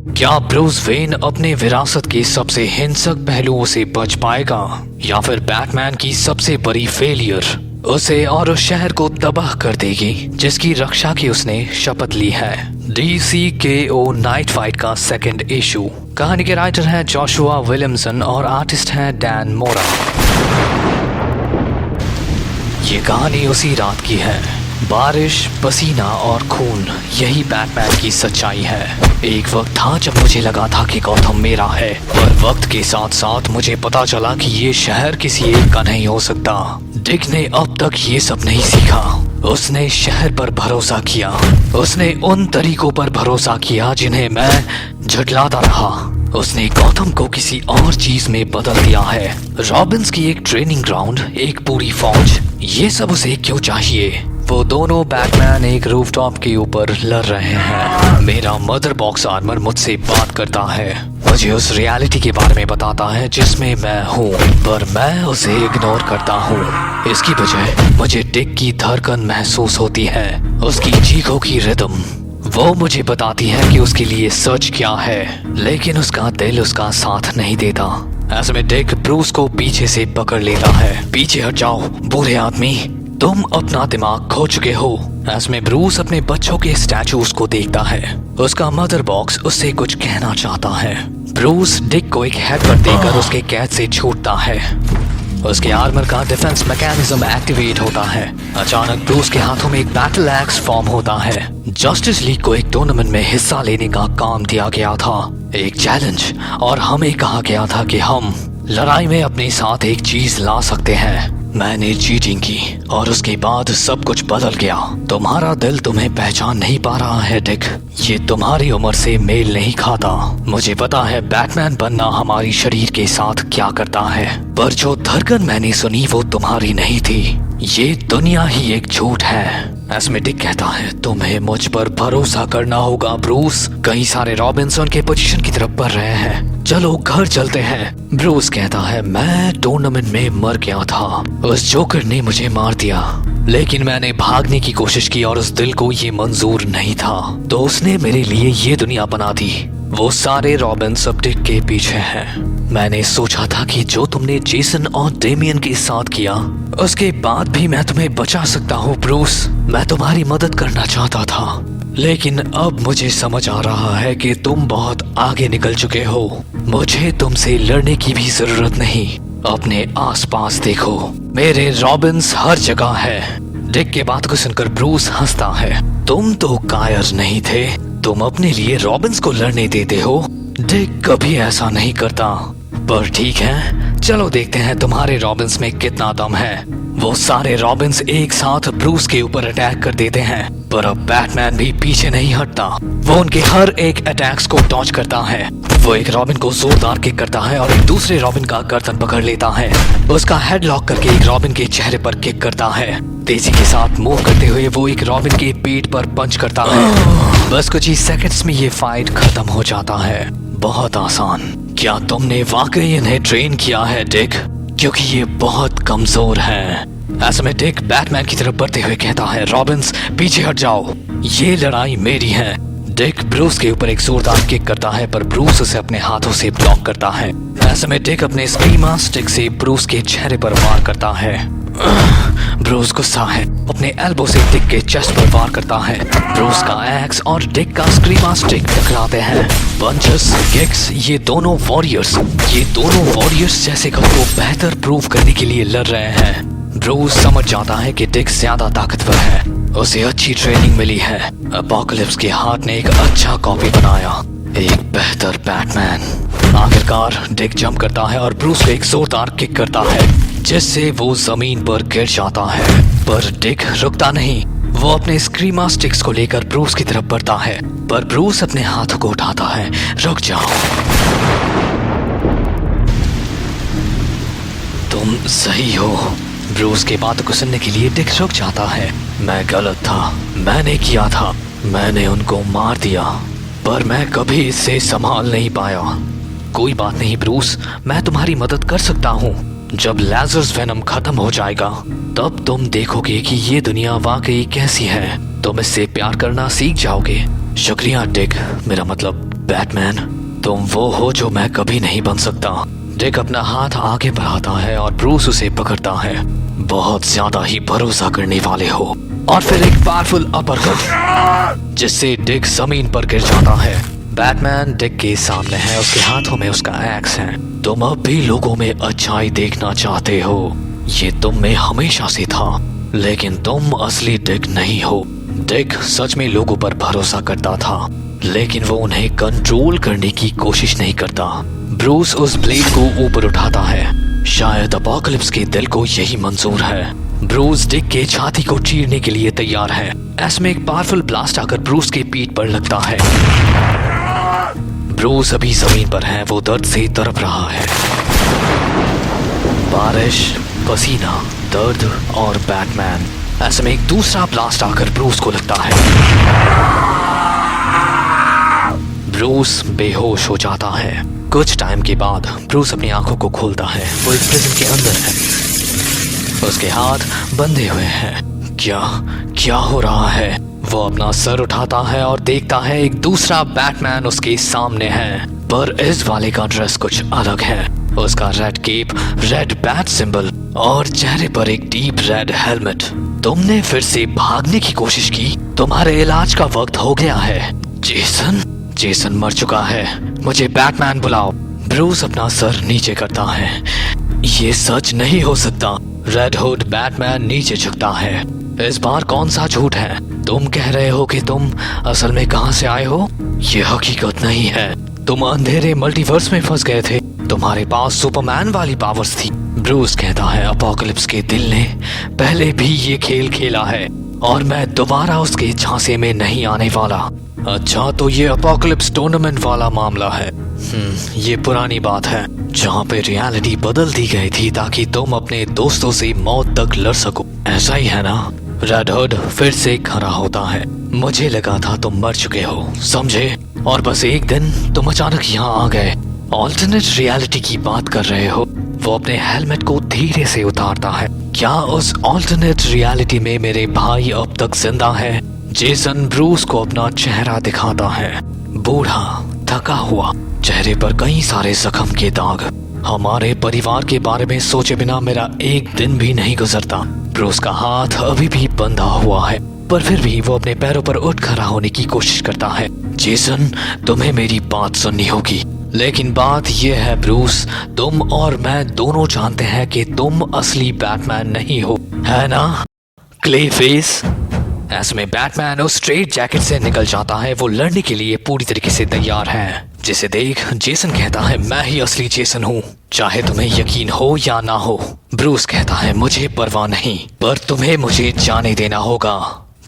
क्या Bruce Wayne अपने विरासत के सबसे हिंसक पहलुओं से बच पाएगा, या फिर बैटमैन की सबसे बड़ी फेलियर उसे और उस शहर को तबाह कर देगी जिसकी रक्षा की उसने शपथ ली है। DCKO नाइट फाइट का सेकंड इशू। कहानी के राइटर हैं जोशुआ विलियमसन और आर्टिस्ट हैं डैन मोरा। ये कहानी उसी रात की है। बारिश, पसीना और खून, यही बैटमैन की सच्चाई है। एक वक्त था जब मुझे लगा था कि गॉथम मेरा है, पर वक्त के साथ साथ मुझे पता चला कि ये शहर किसी एक का नहीं हो सकता। डिक ने अब तक ये सब नहीं सीखा। उसने शहर पर भरोसा किया। उसने उन तरीकों पर भरोसा किया जिन्हें मैं झुठलाता रहा। उसने गॉथम को किसी और चीज में बदल दिया है। रॉबिन्स की एक ट्रेनिंग ग्राउंड, एक पूरी फौज, ये सब उसे क्यों चाहिए? वो दोनों बैटमैन एक रूफटॉप के ऊपर लड़ रहे हैं। मेरा मदर बॉक्स आर्मर मुझसे बात करता है, मुझे उस रियलिटी के बारे में बताता है जिसमें मैं हूँ, पर मैं उसे इग्नोर करता हूँ। इसकी वजह मुझे डिक की धड़कन महसूस होती है, उसकी चीखों की रिदम। वो मुझे बताती है कि उसके लिए सच क्या है, लेकिन उसका दिल उसका साथ नहीं देता। ऐसे में डिक ब्रूस को पीछे से पकड़ लेता है। पीछे हट जाओ बुरे आदमी, तुम अपना दिमाग खो चुके हो। ऐसे में ब्रूस अपने बच्चों के स्टैचूज को देखता है। उसका मदर बॉक्स उससे कुछ कहना चाहता है। ब्रूस डिक को एक हेडबट देकर उसके कैद से छूटता है। उसके आर्मर का डिफेंस मैकेनिज्म एक्टिवेट होता है। अचानक ब्रूस के हाथों में एक बैटल एक्स फॉर्म होता है। जस्टिस लीग को एक टूर्नामेंट में हिस्सा लेने का काम दिया गया था, एक चैलेंज, और हमें कहा गया था कि हम लड़ाई में अपने साथ एक चीज ला सकते हैं। मैंने चीटिंग की और उसके बाद सब कुछ बदल गया। तुम्हारा दिल तुम्हें पहचान नहीं पा रहा है डिक, ये तुम्हारी उम्र से मेल नहीं खाता। मुझे पता है बैटमैन बनना हमारी शरीर के साथ क्या करता है, पर जो धड़कन मैंने सुनी वो तुम्हारी नहीं थी। ये दुनिया ही एक झूठ है। ऐसे डिक कहता है, तुम्हें मुझ पर भरोसा करना होगा ब्रूस। कई सारे रॉबिन्सन के पोजीशन की तरफ बढ़ रहे हैं, चलो घर चलते हैं। ब्रूस कहता है, मैं टूर्नामेंट में मर गया था, उस जोकर ने मुझे मार दिया, लेकिन मैंने भागने की कोशिश की और उस दिल को ये मंजूर नहीं था, तो उसने मेरे लिए ये दुनिया बना दी। वो सारे रॉबिन्स अब डिक के पीछे हैं। मैंने सोचा था कि जो तुमने जेसन और डेमियन के साथ किया, उसके बाद भी मैं तुम्हें बचा सकता हूँ ब्रूस। मैं तुम्हारी मदद करना चाहता था, लेकिन अब मुझे समझ आ रहा है कि तुम बहुत आगे निकल चुके हो। मुझे तुमसे लड़ने की भी जरूरत नहीं। अपने आसपास देखो, मेरे रॉबिन्स हर जगह है। डिक के बात को सुनकर ब्रूस हंसता है। तुम तो कायर नहीं थे, तुम अपने लिए रॉबिन्स को लड़ने देते हो। डिक कभी ऐसा नहीं करता, पर ठीक है, चलो देखते हैं तुम्हारे रॉबिन्स में कितना दम है। वो सारे रॉबिन्स एक साथ ब्रूस के ऊपर अटैक कर देते हैं, पर अब बैटमैन भी पीछे नहीं हटता। वो उनके हर एक अटैक्स को डॉज करता है। वो एक रॉबिन को जोरदार किक करता है और एक दूसरे रॉबिन का गर्दन पकड़ लेता है। उसका हेड लॉक करके एक रॉबिन के चेहरे पर किक करता है। तेजी के साथ मूव करते हुए वो एक रॉबिन के पेट पर पंच करता है। बस कुछ ही सेकंड्स में ये फाइट खत्म हो जाता है। बहुत आसान। क्या तुमने वाकई इन्हें ट्रेन किया है डिक? क्योंकि ये बहुत कमजोर है। ऐसे में डिक बैटमैन की तरफ बढ़ते हुए कहता है, रॉबिन्स पीछे हट जाओ, ये लड़ाई मेरी है। डिक ब्रूस के ऊपर एक जोरदार किक करता है, पर ब्रूस उसे अपने हाथों से ब्लॉक करता है। ऐसे में डिक अपने स्क्रीमा स्टिक से ब्रूस के चेहरे पर वार करता है। ब्रूस गुस्सा है, अपने एल्बो से डिक के चेस्ट पर वार करता है। ब्रूस का एक्स और डिक का स्क्रीमा स्टिक टकराते हैं। पंचेस, किक्स, ये दोनों वॉरियर्स जैसे खुद को बेहतर प्रूव करने के लिए लड़ रहे हैं। ब्रूस समझ जाता है कि डिक ज्यादा ताकतवर है, उसे अच्छी ट्रेनिंग मिली है। अपोकलिप्स के हार्ट ने एक अच्छा कॉपी बनाया, एक बेहतर बैटमैन। आखिरकार डिक जंप करता है और ब्रूस को एक जोरदार किक करता है, जिससे वो जमीन पर गिर जाता है। पर डिक रुकता नहीं, वो अपने स्क्रीमा स्टिक्स को लेकर ब्रूस की तरफ बढ़ता है, पर ब्रूस अपने हाथों को उठाता है। रुक जाओ, तुम सही हो। ब्रूस के बातों को सुनने के लिए डिक रुक जाता है। मैं गलत था, मैंने किया था, मैंने उनको मार दिया, पर मैं कभी इससे संभाल नहीं पाया। कोई बात नहीं ब्रूस, मैं तुम्हारी मदद कर सकता हूँ। जब लेजर्स वेनम खत्म हो जाएगा, तब तुम देखोगे कि ये दुनिया वाकई कैसी है। तुम इससे प्यार करना सीख जाओगे। शुक्रिया डिक, मेरा मतलब बैटमैन। तुम वो हो जो मैं कभी नहीं बन सकता। डिक अपना हाथ आगे बढ़ाता है और ब्रूस उसे पकड़ता है। बहुत ज्यादा ही भरोसा करने वाले हो। और फिर एक पावरफुल अपरकट जिससे डिक जमीन पर गिर जाता है। बैटमैन डिक के सामने है, उसके हाथों में उसका एक्स है। तुम अब भी लोगों में अच्छाई देखना चाहते हो, ये तुम में हमेशा से था, लेकिन तुम असली डिक नहीं हो। डिक सच में लोगों पर भरोसा करता था, लेकिन वो उन्हें कंट्रोल करने की कोशिश नहीं करता। ब्रूस उस ब्लेड को ऊपर उठाता है। शायद अपोकलिप्स के दिल को यही मंजूर है। ब्रूस डिक के छाती को चीरने के लिए तैयार है। ऐसे में एक पावरफुल ब्लास्ट आकर ब्रूस की पीठ पर लगता है। ब्रूस अभी जमीन पर है, वो दर्द से तड़प रहा है। बारिश, पसीना, दर्द और बैटमैन। ऐसे में एक दूसरा ब्लास्ट आकर ब्रूस को लगता है। ब्रूस बेहोश हो जाता है। कुछ टाइम के बाद ब्रूस अपनी आंखों को खोलता है। वो एक प्रिजन के अंदर है, उसके हाथ बंधे हुए हैं। क्या हो रहा है? वो अपना सर उठाता है और देखता है एक दूसरा बैटमैन उसके सामने है, पर इस वाले का ड्रेस कुछ अलग है। उसका red cape, red bat symbol और चेहरे पर एक डीप रेड हेलमेट। तुमने फिर से भागने की कोशिश की? तुम्हारे इलाज का वक्त हो गया है। जेसन मर चुका है। मुझे बैटमैन बुलाओ। ब्रूस अपना सर नीचे करता है। ये सच नहीं हो सकता। रेड हुड बैटमैन नीचे झुकता है। इस बार कौन सा झूठ है? तुम कह रहे हो कि तुम असल में कहां से आए हो? ये हकीकत नहीं है। तुम अंधेरे मल्टीवर्स में फंस गए थे। तुम्हारे पास सुपरमैन वाली पावर्स थी। ब्रूस कहता है अपोकलिप्स के दिल ने पहले भी ये खेल खेला है और मैं दोबारा उसके झांसे में नहीं आने वाला। अच्छा, तो ये अपोकलिप्स टूर्नामेंट वाला मामला है। ये पुरानी बात है जहाँ पे रियलिटी बदल दी गई थी ताकि तुम अपने दोस्तों से मौत तक लड़ सको। ऐसा ही है ना? रेड हुड फिर से खड़ा होता है। मुझे लगा था तुम मर चुके हो, समझे? और बस एक दिन तुम अचानक यहाँ आ गए। ऑल्टरनेट रियलिटी की बात कर रहे हो? वो अपने हेलमेट को धीरे से उतारता है। क्या उस ऑल्टरनेट रियलिटी में मेरे भाई अब तक जिंदा है? जेसन ब्रूस को अपना चेहरा दिखाता है। बूढ़ा, थका हुआ, चेहरे पर कई सारे जख्म के दाग। हमारे परिवार के बारे में सोचे बिना मेरा एक दिन भी नहीं गुजरता। ब्रूस का हाथ अभी भी बंधा हुआ है, पर फिर भी वो अपने पैरों पर उठ खड़ा होने की कोशिश करता है। जेसन, तुम्हें मेरी बात सुननी होगी। लेकिन बात यह है ब्रूस, तुम और मैं दोनों जानते हैं कि तुम असली बैटमैन नहीं हो, है ना? Clay face. ऐसे में बैटमैन उस स्ट्रेट जैकेट से निकल जाता है। वो लड़ने के लिए पूरी तरीके से तैयार है। जिसे देख जेसन कहता है मैं ही असली जेसन हूँ, चाहे तुम्हें यकीन हो या ना हो। ब्रूस कहता है मुझे परवाह नहीं, पर तुम्हें मुझे जाने देना होगा।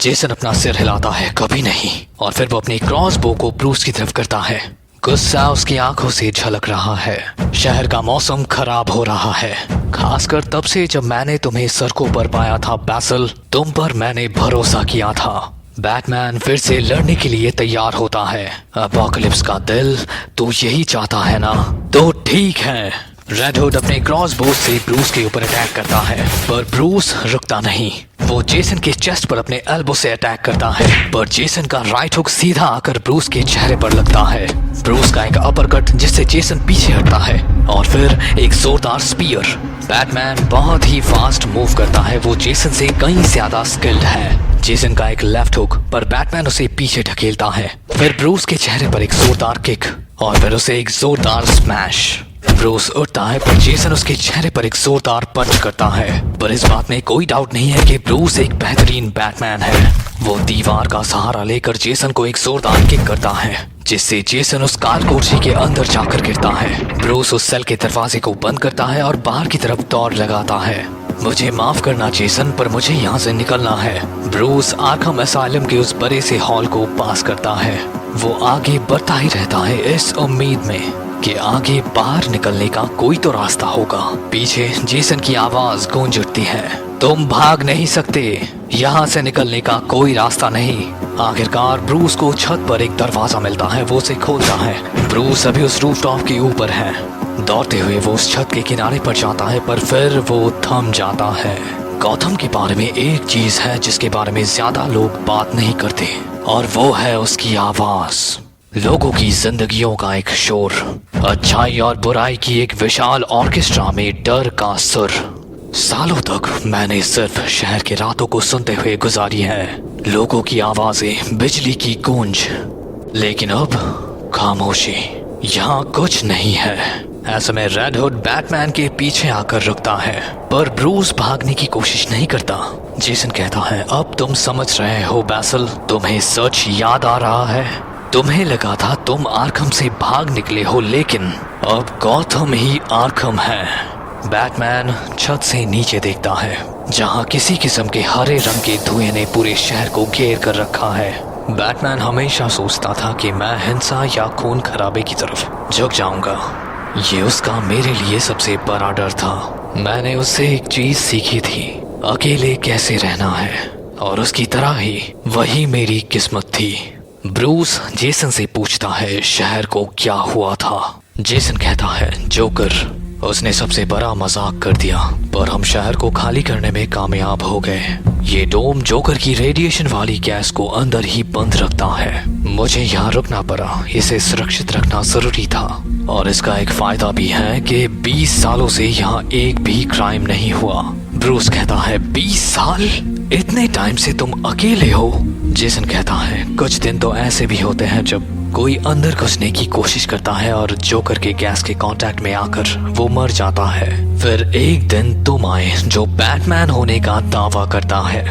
जेसन अपना सिर हिलाता है, कभी नहीं। और फिर वो अपनी क्रॉसबो को ब्रूस की तरफ करता है। गुस्सा उसकी आंखों से झलक रहा है। शहर का मौसम खराब हो रहा है, खासकर तब से जब मैंने तुम्हें सड़कों पर पाया था बैसल। तुम पर मैंने भरोसा किया था। बैटमैन फिर से लड़ने के लिए तैयार होता है। अपोकलिप्स का दिल तो यही चाहता है ना? तो ठीक है। रेड हुड अपने क्रॉसबो से ब्रूस के ऊपर अटैक करता है, पर ब्रूस रुकता नहीं। वो जेसन के चेस्ट पर अपने एल्बो से अटैक करता है, पर जेसन का राइट हुक सीधा आकर ब्रूस के चेहरे पर लगता है। ब्रूस का एक अपरकट जिससे जेसन पीछे हटता है, और फिर एक जोरदार स्पीयर। बैटमैन बहुत ही फास्ट मूव करता है। वो जेसन से कहीं ज्यादा स्किल्ड है। जेसन का एक लेफ्ट हुक, पर बैटमैन उसे पीछे ढकेलता है। फिर ब्रूस के चेहरे पर एक जोरदार किक, और फिर उसे एक जोरदार स्मैश। ब्रूस उठता है, पर जेसन उसके चेहरे पर एक जोरदार पंच करता है। पर इस बात में कोई डाउट नहीं है कि ब्रूस एक बेहतरीन बैटमैन है। वो दीवार का सहारा लेकर जेसन को एक जोरदार किक करता है, जिससे जेसन उस कार कोठरी के अंदर जाकर गिरता है। ब्रूस उस सेल के दरवाजे को बंद करता है और बाहर की तरफ दौड़ लगाता है। मुझे माफ करना जेसन, पर मुझे यहाँ से निकलना है। ब्रूस आर्खम एसाइलम के उस बड़े से हॉल को पास करता है। वो आगे बढ़ता ही रहता है इस उम्मीद में कि आगे बाहर निकलने का कोई तो रास्ता होगा। पीछे जेसन की आवाज गूंज उठती है, तुम भाग नहीं सकते, यहाँ से निकलने का कोई रास्ता नहीं। आखिरकार ब्रूस को छत पर एक दरवाजा मिलता है। वो उसे खोलता है। ब्रूस अभी उस रूफटॉप के ऊपर है। दौड़ते हुए वो उस छत के किनारे पर जाता है, पर फिर वो थम जाता है। गौथम के बारे में एक चीज है जिसके बारे में ज्यादा लोग बात नहीं करते, और वो है उसकी आवाज, लोगों की जिंदगियों का एक शोर, अच्छाई और बुराई की एक विशाल ऑर्केस्ट्रा में डर का सुर। सालों तक मैंने सिर्फ शहर के रातों को सुनते हुए गुजारी है, लोगों की आवाजें, बिजली की गूंज, लेकिन अब खामोशी, यहाँ कुछ नहीं है। ऐसे में रेड हुड बैटमैन के पीछे आकर रुकता है, पर ब्रूस भागने की कोशिश नहीं करता। जेसन कहता है, अब तुम समझ रहे हो बैसिल, तुम्हें सच याद आ रहा है। तुम्हें लगा था तुम आर्कम से भाग निकले हो, लेकिन अब गॉथम ही आर्कम है। बैटमैन छत से नीचे देखता है, जहां किसी किस्म के हरे रंग के धुएं ने पूरे शहर को घेर कर रखा है। बैटमैन हमेशा सोचता था कि मैं हिंसा या खून खराबे की तरफ झुक जाऊंगा। ये उसका मेरे लिए सबसे बड़ा डर था। मैंने उससे एक चीज सीखी थी, अकेले कैसे रहना है, और उसकी तरह ही वही मेरी किस्मत थी। ब्रूस जेसन से पूछता है, शहर को क्या हुआ था? जेसन कहता है, जोकर, उसने सबसे बड़ा मजाक कर दिया, पर हम शहर को खाली करने में कामयाब हो गए। ये डोम जोकर की रेडिएशन वाली गैस को अंदर ही बंद रखता है। मुझे यहाँ रुकना पड़ा, इसे सुरक्षित रखना जरूरी था। और इसका एक फायदा भी है कि 20 सालों से यहाँ एक भी क्राइम नहीं हुआ। ब्रूस कहता है, 20 साल? इतने टाइम से तुम अकेले हो? जेसन कहता है, कुछ दिन तो ऐसे भी होते हैं जब कोई अंदर घुसने की कोशिश करता है और जोकर के गैस के कांटेक्ट में आकर वो मर जाता है। फिर एक दिन तुम आए जो बैटमैन होने का दावा करता है।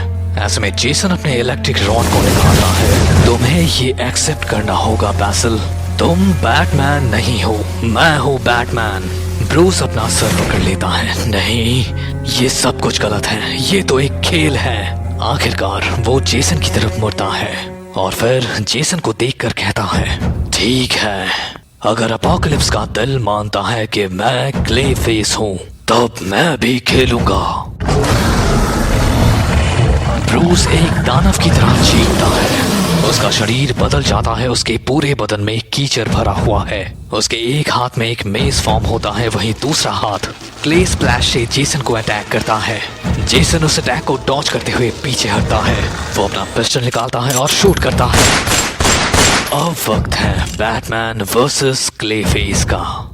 ऐसे में जेसन अपने इलेक्ट्रिक रॉड को निकालता है। तुम्हें ये एक्सेप्ट करना होगा बैसिल, तुम बैटमैन नहीं हो, मैं हूँ बैटमैन। ब्रूस अपना सर पकड़ लेता है, नहीं, ये सब कुछ गलत है, ये तो एक खेल है। आखिरकार वो जेसन की तरफ मुड़ता है और फिर जेसन को देखकर कहता है, ठीक है, अगर अपोकलिप्स का दिल मानता है कि मैं क्ले फेस हूँ, तब मैं भी खेलूंगा। ब्रूस एक दानव की तरह चीखता है, उसका शरीर बदल जाता है, उसके पूरे बदन में कीचड़ भरा हुआ है। उसके एक हाथ में एक मेज फॉर्म होता है, वहीं दूसरा हाथ क्ले स्प्लैश से जेसन को अटैक करता है। जेसन उस अटैक को डॉज करते हुए पीछे हटता है। वो अपना पिस्टल निकालता है और शूट करता है। अब वक्त है बैटमैन वर्सेस क्ले फेस का।